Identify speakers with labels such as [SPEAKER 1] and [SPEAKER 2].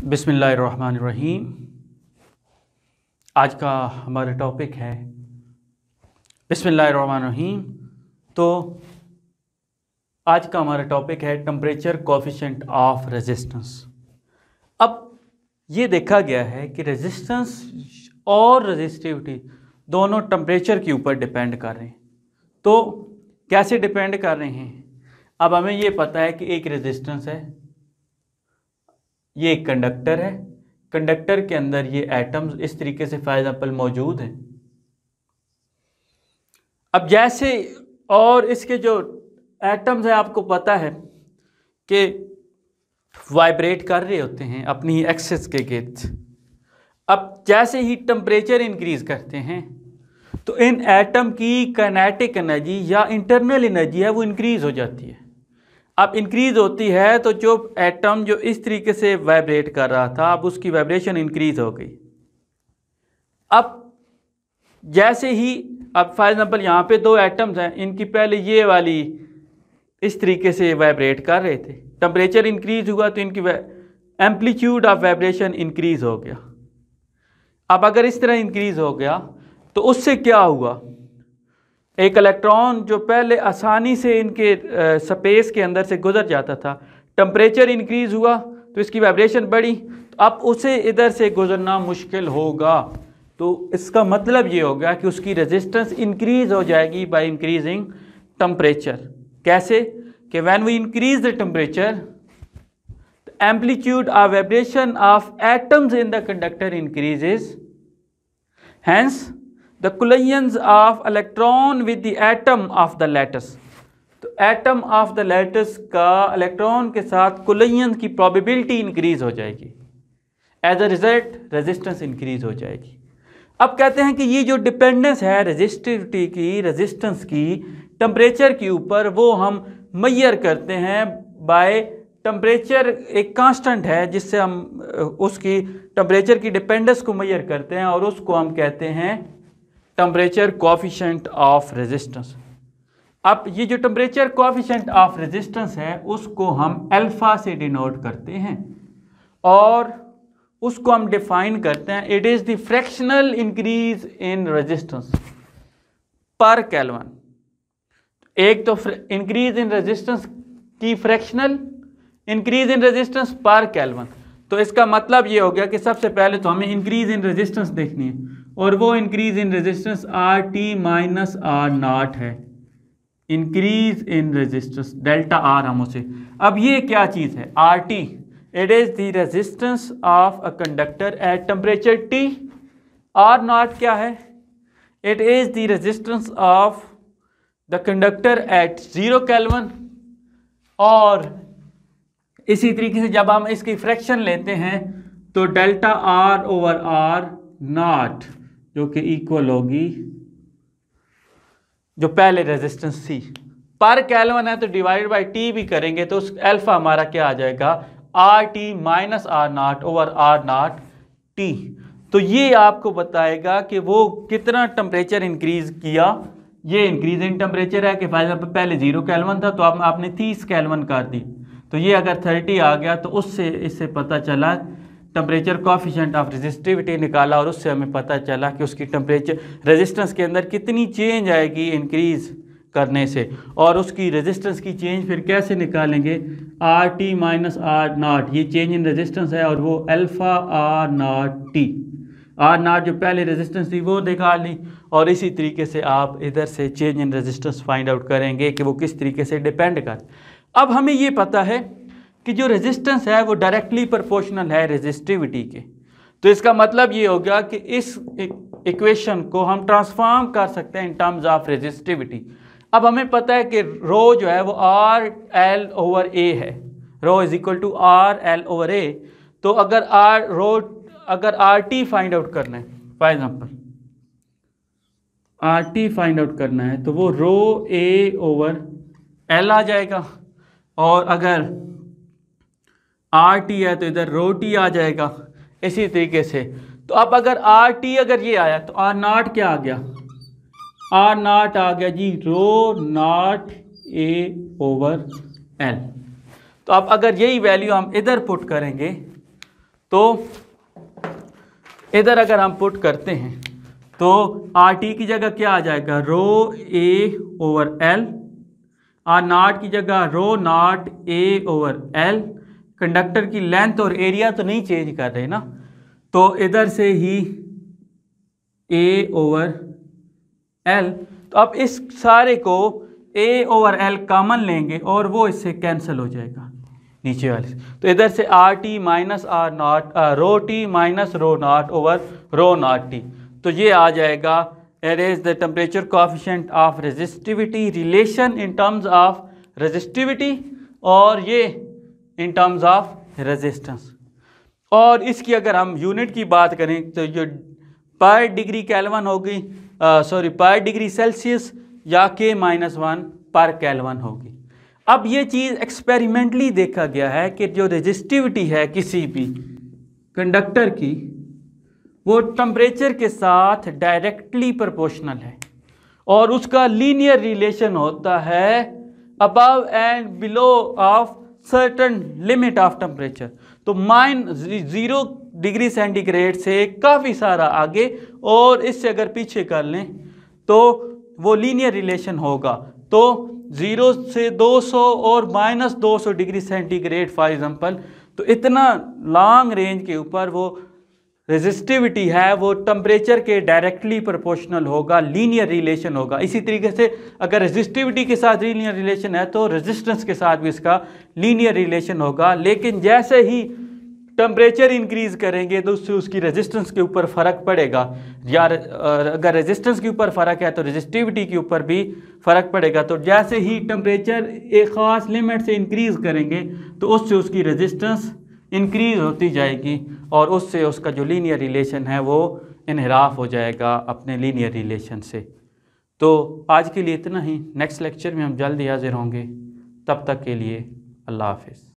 [SPEAKER 1] बिस्मिल्लाहिर्रहमानिर्रहीम। आज का हमारा टॉपिक है बिस्मिल्लाहिर्रहमानिर्रहीम। तो आज का हमारा टॉपिक है टेम्परेचर कोएफिशिएंट ऑफ रेजिस्टेंस। अब ये देखा गया है कि रेजिस्टेंस और रेजिस्टिविटी दोनों टेम्परेचर के ऊपर डिपेंड कर रहे हैं। तो कैसे डिपेंड कर रहे हैं? अब हमें ये पता है कि एक रेजिस्टेंस है, ये एक कंडक्टर है, कंडक्टर के अंदर ये एटम्स इस तरीके से फॉर एग्जांपल मौजूद हैं। अब जैसे और इसके जो एटम्स हैं आपको पता है कि वाइब्रेट कर रहे होते हैं अपनी एक्सिस के गिर्द। अब जैसे ही टेम्परेचर इंक्रीज करते हैं तो इन एटम की काइनेटिक एनर्जी या इंटरनल एनर्जी है वो इंक्रीज हो जाती है। अब इंक्रीज होती है तो जो एटम जो इस तरीके से वाइब्रेट कर रहा था अब उसकी वाइब्रेशन इंक्रीज हो गई। अब जैसे ही अब फॉर एग्जांपल यहाँ पे दो एटम्स हैं, इनकी पहले ये वाली इस तरीके से वाइब्रेट कर रहे थे, टेम्परेचर इंक्रीज हुआ तो इनकी एम्पलीट्यूड ऑफ वाइब्रेशन इंक्रीज हो गया। अब अगर इस तरह इंक्रीज हो गया तो उससे क्या हुआ, एक इलेक्ट्रॉन जो पहले आसानी से इनके स्पेस के अंदर से गुजर जाता था, टेम्परेचर इंक्रीज हुआ तो इसकी वाइब्रेशन बढ़ी, तो अब उसे इधर से गुजरना मुश्किल होगा। तो इसका मतलब ये हो गया कि उसकी रेजिस्टेंस इंक्रीज हो जाएगी बाय इंक्रीजिंग टेम्परेचर। कैसे? कि when we increase the temperature the amplitude of vibration of atoms in the conductor increases, hence the collisions of electron with the atom of the lattice। तो atom of the lattice का electron के साथ collision की probability increase हो जाएगी, as a result resistance increase हो जाएगी। अब कहते हैं कि ये जो डिपेंडेंस है रेजिस्टिविटी की, रेजिस्टेंस की टेम्परेचर के ऊपर, वो हम मेजर करते हैं बाय टेम्परेचर। एक कांस्टेंट है जिससे हम उसकी टेम्परेचर की डिपेंडेंस को मेजर करते हैं और उसको हम कहते हैं टेम्परेचर कोएफिशिएंट ऑफ रेजिस्टेंस। अब ये जो टेम्परेचर कोएफिशिएंट ऑफ रेजिस्टेंस है उसको हम अल्फा से डिनोट करते हैं और उसको हम डिफाइन करते हैं, it is the fractional increase in resistance पर केल्विन। एक तो इंक्रीज इन रेजिस्टेंस की फ्रैक्शनल इंक्रीज इन रेजिस्टेंस पर केल्विन। तो इसका मतलब ये हो गया कि सबसे पहले तो हमें इंक्रीज इन रेजिस्टेंस देखनी है और वो increase in resistance R T minus R naught है, increase in resistance delta R हम उसे। अब ये क्या चीज़ है R T? It is the resistance of a conductor at temperature T. R naught क्या है? It is the resistance of the conductor at 0 kelvin. और इसी तरीके से जब हम इसकी फ्रैक्शन लेते हैं तो delta R over R naught जो कि इक्वल होगी जो पहले रेजिस्टेंस थी पर केल्विन है, तो डिवाइड बाय टी भी करेंगे तो उस अल्फा हमारा क्या आ जाएगा, R T minus R naught over R naught T. तो ये आपको बताएगा कि वो कितना टेम्परेचर इंक्रीज किया। ये इंक्रीज इन टेम्परेचर है कि पहले 0 केल्विन था तो आपने 30 केल्विन कर दी, तो ये अगर 30 आ गया तो उससे इससे पता चला टेम्परेचर कोएफिशिएंट ऑफ रेजिस्टिविटी निकाला और उससे हमें पता चला कि उसकी टेम्परेचर रेजिस्टेंस के अंदर कितनी चेंज आएगी इंक्रीज करने से। और उसकी रेजिस्टेंस की चेंज फिर कैसे निकालेंगे, R T minus R naught, ये चेंज इन रेजिस्टेंस है और वो alpha R naught T. R naught जो पहले रेजिस्टेंस थी वो निकाल ली और इसी तरीके से आप इधर से change in resistance find out करेंगे कि वो किस तरीके से डिपेंड कर। अब हमें ये पता है कि जो रेजिस्टेंस है वो डायरेक्टली प्रोपोर्शनल है रेजिस्टिविटी के। तो इसका मतलब ये हो गया कि इस इक्वेशन को हम ट्रांसफॉर्म कर सकते हैं इन टर्म्स ऑफ रेजिस्टिविटी। अब हमें पता है कि रो जो है वो आर एल ओवर ए है, rho is equal to R L over A. तो अगर आर टी फाइंड आउट करना है, for example R T find out करना है तो वो रो ए ओवर एल आ जाएगा और अगर आर टी है तो इधर रो टी आ जाएगा इसी तरीके से। तो अब अगर आर टी अगर ये आया तो आर नॉट क्या आ गया, आर नॉट आ गया जी रो नॉट ए ओवर एल। तो अब अगर यही वैल्यू हम इधर पुट करेंगे तो इधर अगर हम पुट करते हैं तो आर टी की जगह क्या आ जाएगा, rho A over L, R naught की जगह rho naught A over L. Conductor की लेंथ और एरिया तो नहीं चेंज कर रहे ना, तो इधर से ही ए ओवर एल। तो अब इस सारे को ए ओवर एल कॉमन लेंगे और वो इससे कैंसिल हो जाएगा नीचे वाले से। तो इधर से R T minus R naught, rho T minus rho naught over rho naught T. तो ये आ जाएगा it is the temperature coefficient of resistivity, relation in terms of resistivity और ये इन टर्म्स ऑफ रेजिस्टेंस। और इसकी अगर हम यूनिट की बात करें तो जो पर डिग्री केल्विन होगी, पर डिग्री सेल्सियस या K-1 पर केल्विन होगी। अब ये चीज़ एक्सपेरिमेंटली देखा गया है कि जो रेजिस्टिविटी है किसी भी कंडक्टर की वो टेम्परेचर के साथ डायरेक्टली प्रोपोर्शनल है और उसका लीनियर रिलेशन होता है above and below of certain limit of temperature. तो -0 डिग्री सेंटीग्रेड से काफ़ी सारा आगे और इससे अगर पीछे कर लें तो वो लीनियर रिलेशन होगा। तो 0 से 200 और -200 डिग्री सेंटीग्रेड फॉर एग्जांपल, तो इतना लॉन्ग रेंज के ऊपर वो रेजिस्टिविटी है वो टेम्परेचर के डायरेक्टली प्रोपोर्शनल होगा, लीनियर रिलेशन होगा। इसी तरीके से अगर रेजिस्टिविटी के साथ लीनियर रिलेशन है तो रेजिस्टेंस के साथ भी इसका लीनियर रिलेशन होगा। लेकिन जैसे ही टेम्परेचर इंक्रीज करेंगे तो उससे उसकी रेजिस्टेंस के ऊपर फ़र्क पड़ेगा, या अगर रेजिस्टेंस के ऊपर फ़र्क है तो रेजिस्टिविटी के ऊपर भी फ़र्क पड़ेगा। तो जैसे ही टेम्परेचर एक ख़ास लिमिट से इंक्रीज़ करेंगे तो उससे उसकी रेजिस्टेंस इंक्रीज़ होती जाएगी और उससे उसका जो लीनियर रिलेशन है वो इनहराफ हो जाएगा अपने लीनियर रिलेशन से। तो आज के लिए इतना ही, नेक्स्ट लेक्चर में हम जल्द हाजिर होंगे। तब तक के लिए अल्लाह हाफ़िज़।